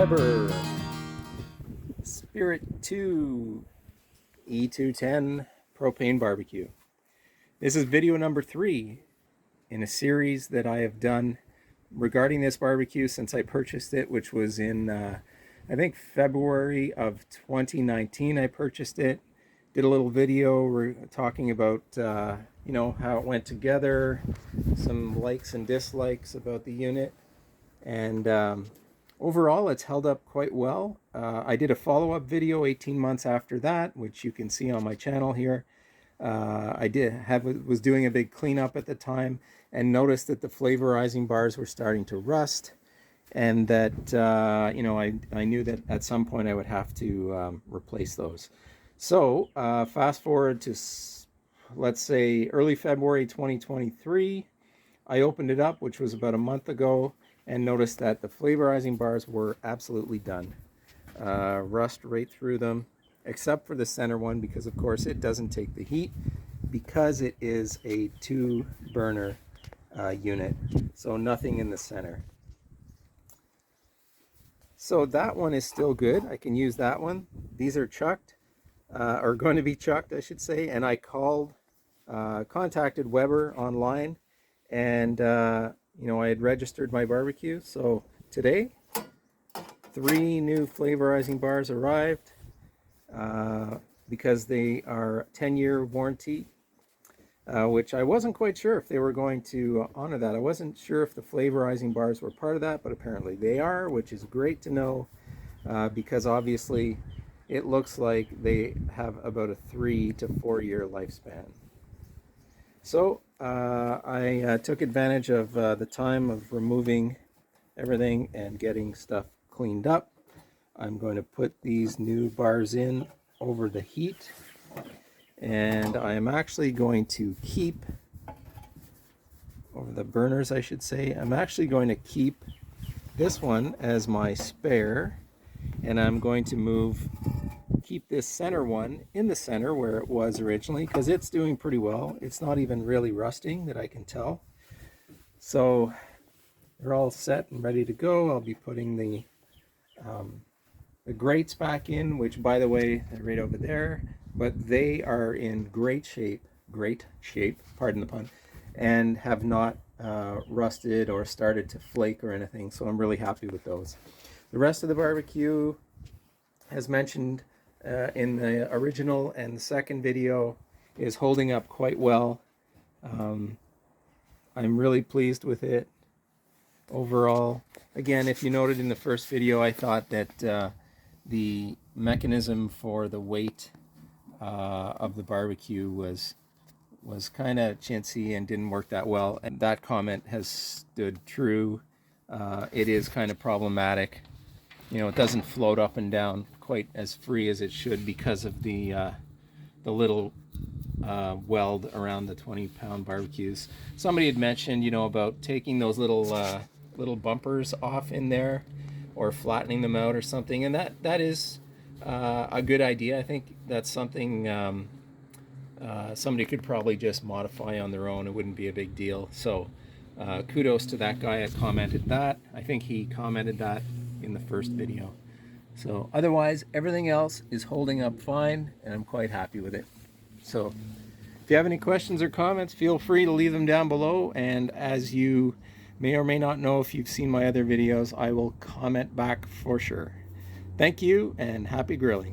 Weber Spirit 2 E-210 propane barbecue. This is video number 3 in a series that I have done regarding this barbecue since I purchased it, which was in I think February of 2019. I purchased it, did a little video talking about you know, how it went together, some likes and dislikes about the unit, and overall it's held up quite well. I did a follow-up video 18 months after that, which you can see on my channel here. I was doing a big cleanup at the time and noticed that the flavorizing bars were starting to rust, and that you know, I knew that at some point I would have to replace those. So fast forward to, let's say, early February 2023, I opened it up, which was about a month ago, and noticed that the flavorizing bars were absolutely done. Rust right through them, except for the center one, because of course it doesn't take the heat, because it is a 2-burner unit, so nothing in the center. So that one is still good. I can use that one. These are chucked, or going to be chucked, I should say, and I contacted Weber online, and you know, I had registered my barbecue. So today 3 new flavorizing bars arrived, because they are 10-year warranty, which I wasn't quite sure if they were going to honor that. I wasn't sure if the flavorizing bars were part of that, but apparently they are, which is great to know, because obviously it looks like they have about a 3 to 4 year lifespan. So I took advantage of the time of removing everything and getting stuff cleaned up. I'm going to put these new bars in over the heat, and I am actually going to keep, over the burners I should say, I'm actually going to keep this one as my spare, and I'm going to keep this center one in the center where it was originally, because it's doing pretty well. It's not even really rusting that I can tell. So they're all set and ready to go. I'll be putting the grates back in, which, by the way, they're right over there, but they are in great shape, pardon the pun, and have not rusted or started to flake or anything, so I'm really happy with those. The rest of the barbecue, as mentioned in the original and the second video, is holding up quite well. I'm really pleased with it overall. Again, if you noted in the first video, I thought that the mechanism for the weight of the barbecue was kind of chintzy and didn't work that well, and that comment has stood true. It is kind of problematic. You know, it doesn't float up and down quite as free as it should because of the little weld around the 20-pound barbecues. Somebody had mentioned, you know, about taking those little bumpers off in there, or flattening them out or something, and that is a good idea. I think that's something somebody could probably just modify on their own. It wouldn't be a big deal. So kudos to that guy that commented that. I think he commented that in the first video. So otherwise, everything else is holding up fine, and I'm quite happy with it. So if you have any questions or comments, feel free to leave them down below, and as you may or may not know, if you've seen my other videos, I will comment back for sure. Thank you, and happy grilling.